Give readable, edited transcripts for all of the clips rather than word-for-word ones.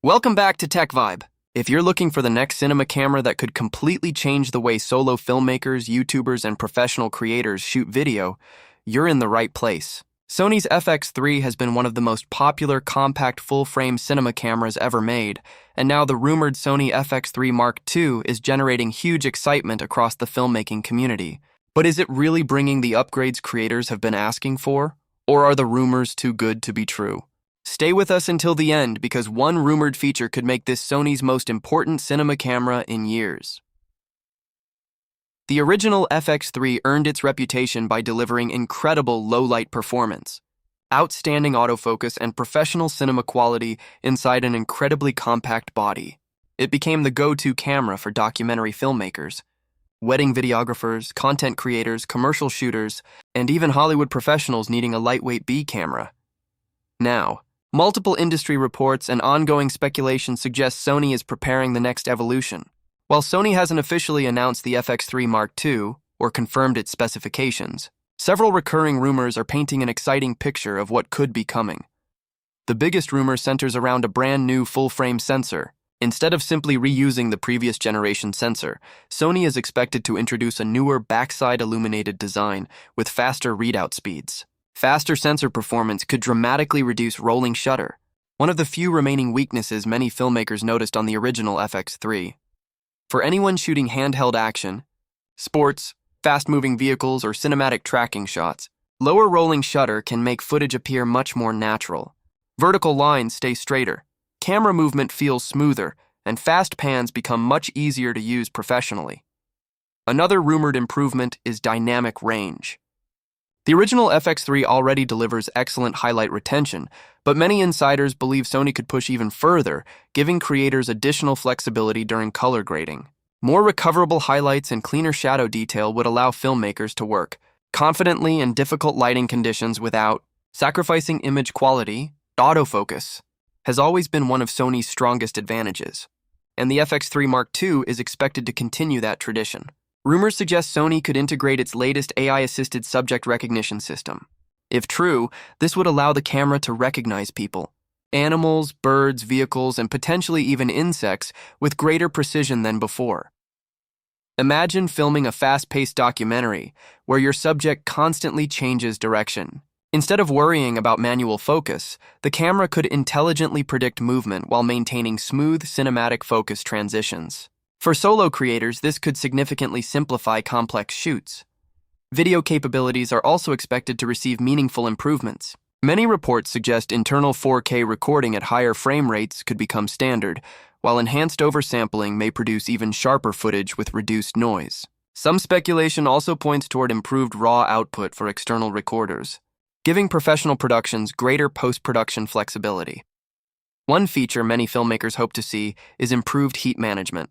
Welcome back to TechVibe. If you're looking for the next cinema camera that could completely change the way solo filmmakers, YouTubers, and professional creators shoot video, you're in the right place. Sony's FX3 has been one of the most popular compact full-frame cinema cameras ever made, and now the rumored Sony FX3 Mark II is generating huge excitement across the filmmaking community. But is it really bringing the upgrades creators have been asking for? Or are the rumors too good to be true? Stay with us until the end because one rumored feature could make this Sony's most important cinema camera in years. The original FX3 earned its reputation by delivering incredible low-light performance, outstanding autofocus, and professional cinema quality inside an incredibly compact body. It became the go-to camera for documentary filmmakers, wedding videographers, content creators, commercial shooters, and even Hollywood professionals needing a lightweight B camera. Now, multiple industry reports and ongoing speculation suggest Sony is preparing the next evolution. While Sony hasn't officially announced the FX3 Mark II or confirmed its specifications, several recurring rumors are painting an exciting picture of what could be coming. The biggest rumor centers around a brand new full-frame sensor. Instead of simply reusing the previous generation sensor, Sony is expected to introduce a newer backside illuminated design with faster readout speeds. Faster sensor performance could dramatically reduce rolling shutter, one of the few remaining weaknesses many filmmakers noticed on the original FX3. For anyone shooting handheld action, sports, fast-moving vehicles, or cinematic tracking shots, lower rolling shutter can make footage appear much more natural. Vertical lines stay straighter, camera movement feels smoother, and fast pans become much easier to use professionally. Another rumored improvement is dynamic range. The original FX3 already delivers excellent highlight retention, but many insiders believe Sony could push even further, giving creators additional flexibility during color grading. More recoverable highlights and cleaner shadow detail would allow filmmakers to work confidently in difficult lighting conditions without sacrificing image quality. Autofocus has always been one of Sony's strongest advantages, and the FX3 Mark II is expected to continue that tradition. Rumors suggest Sony could integrate its latest AI-assisted subject recognition system. If true, this would allow the camera to recognize people, animals, birds, vehicles, and potentially even insects with greater precision than before. Imagine filming a fast-paced documentary where your subject constantly changes direction. Instead of worrying about manual focus, the camera could intelligently predict movement while maintaining smooth cinematic focus transitions. For solo creators, this could significantly simplify complex shoots. Video capabilities are also expected to receive meaningful improvements. Many reports suggest internal 4K recording at higher frame rates could become standard, while enhanced oversampling may produce even sharper footage with reduced noise. Some speculation also points toward improved raw output for external recorders, giving professional productions greater post-production flexibility. One feature many filmmakers hope to see is improved heat management.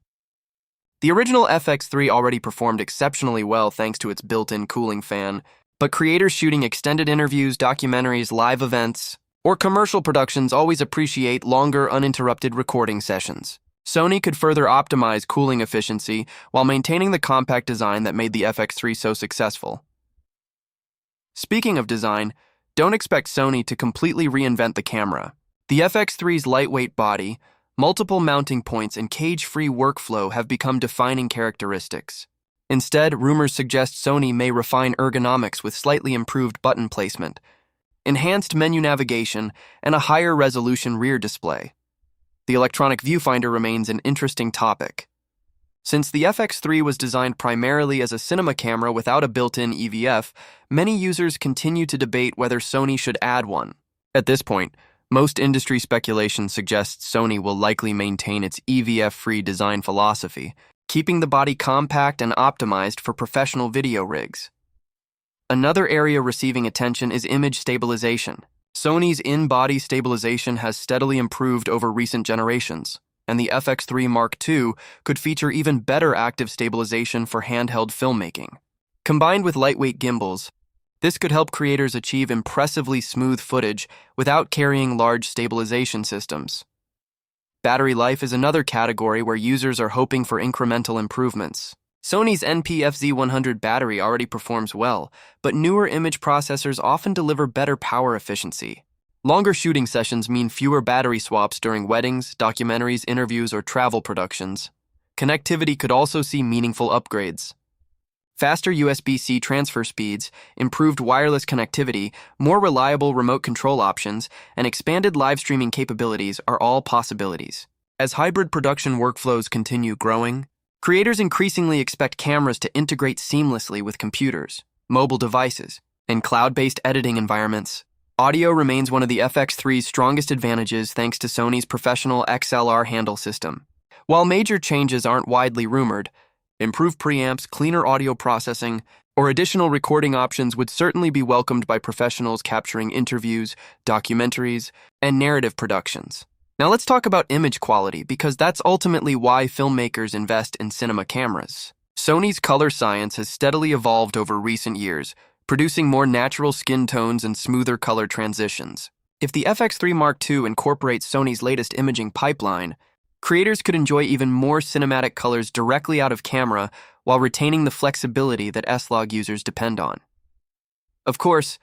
The original FX3 already performed exceptionally well thanks to its built-in cooling fan, but creators shooting extended interviews, documentaries, live events, or commercial productions always appreciate longer, uninterrupted recording sessions. Sony could further optimize cooling efficiency while maintaining the compact design that made the FX3 so successful. Speaking of design, don't expect Sony to completely reinvent the camera. The FX3's lightweight body, multiple mounting points, and cage-free workflow have become defining characteristics. Instead, rumors suggest Sony may refine ergonomics with slightly improved button placement, enhanced menu navigation, and a higher resolution rear display. The electronic viewfinder remains an interesting topic. Since the FX3 was designed primarily as a cinema camera without a built-in EVF, many users continue to debate whether Sony should add one. At this point, most industry speculation suggests Sony will likely maintain its EVF-free design philosophy, keeping the body compact and optimized for professional video rigs. Another area receiving attention is image stabilization. Sony's in-body stabilization has steadily improved over recent generations, and the FX3 Mark II could feature even better active stabilization for handheld filmmaking. Combined with lightweight gimbals, this could help creators achieve impressively smooth footage without carrying large stabilization systems. Battery life is another category where users are hoping for incremental improvements. Sony's NP-FZ100 battery already performs well, but newer image processors often deliver better power efficiency. Longer shooting sessions mean fewer battery swaps during weddings, documentaries, interviews, or travel productions. Connectivity could also see meaningful upgrades. Faster USB-C transfer speeds, improved wireless connectivity, more reliable remote control options, and expanded live streaming capabilities are all possibilities. As hybrid production workflows continue growing, creators increasingly expect cameras to integrate seamlessly with computers, mobile devices, and cloud-based editing environments. Audio remains one of the FX3's strongest advantages thanks to Sony's professional XLR handle system. While major changes aren't widely rumored, improved preamps, cleaner audio processing, or additional recording options would certainly be welcomed by professionals capturing interviews, documentaries, and narrative productions. Now let's talk about image quality, because that's ultimately why filmmakers invest in cinema cameras. Sony's color science has steadily evolved over recent years, producing more natural skin tones and smoother color transitions. If the FX3 Mark II incorporates Sony's latest imaging pipeline, creators could enjoy even more cinematic colors directly out of camera while retaining the flexibility that S-Log users depend on. Of course,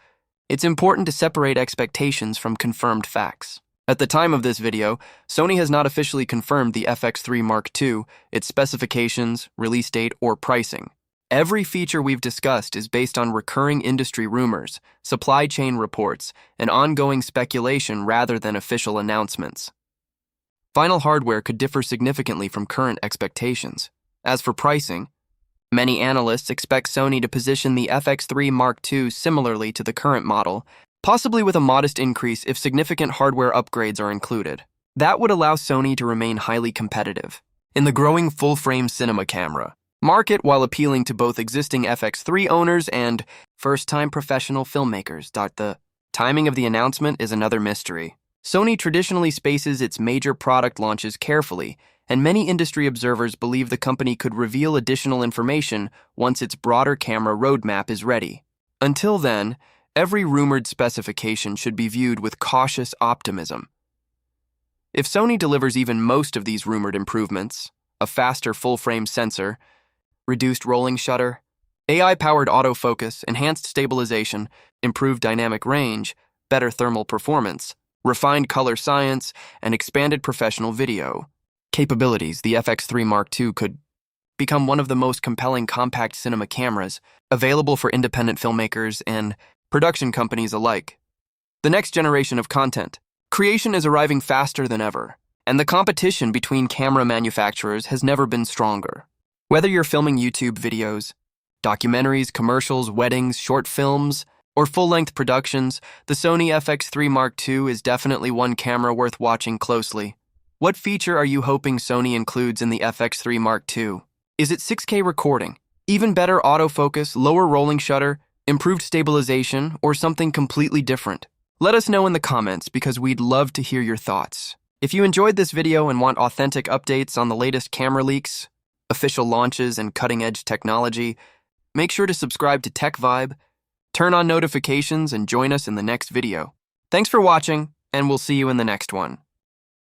it's important to separate expectations from confirmed facts. At the time of this video, Sony has not officially confirmed the FX3 Mark II, its specifications, release date, or pricing. Every feature we've discussed is based on recurring industry rumors, supply chain reports, and ongoing speculation rather than official announcements. Final hardware could differ significantly from current expectations. As for pricing, many analysts expect Sony to position the FX3 Mark II similarly to the current model, possibly with a modest increase if significant hardware upgrades are included. That would allow Sony to remain highly competitive in the growing full-frame cinema camera market while appealing to both existing FX3 owners and first-time professional filmmakers. The timing of the announcement is another mystery. Sony traditionally spaces its major product launches carefully, and many industry observers believe the company could reveal additional information once its broader camera roadmap is ready. Until then, every rumored specification should be viewed with cautious optimism. If Sony delivers even most of these rumored improvements, a faster full-frame sensor, reduced rolling shutter, AI-powered autofocus, enhanced stabilization, improved dynamic range, better thermal performance, refined color science, and expanded professional video capabilities, the FX3 Mark II could become one of the most compelling compact cinema cameras available for independent filmmakers and production companies alike. The next generation of content creation is arriving faster than ever, and the competition between camera manufacturers has never been stronger. Whether you're filming YouTube videos, documentaries, commercials, weddings, short films, or full-length productions, the Sony FX3 Mark II is definitely one camera worth watching closely. What feature are you hoping Sony includes in the FX3 Mark II? Is it 6K recording, even better autofocus, lower rolling shutter, improved stabilization, or something completely different? Let us know in the comments because we'd love to hear your thoughts. If you enjoyed this video and want authentic updates on the latest camera leaks, official launches, and cutting-edge technology, make sure to subscribe to TechVibe, turn on notifications, and join us in the next video. Thanks for watching, and we'll see you in the next one.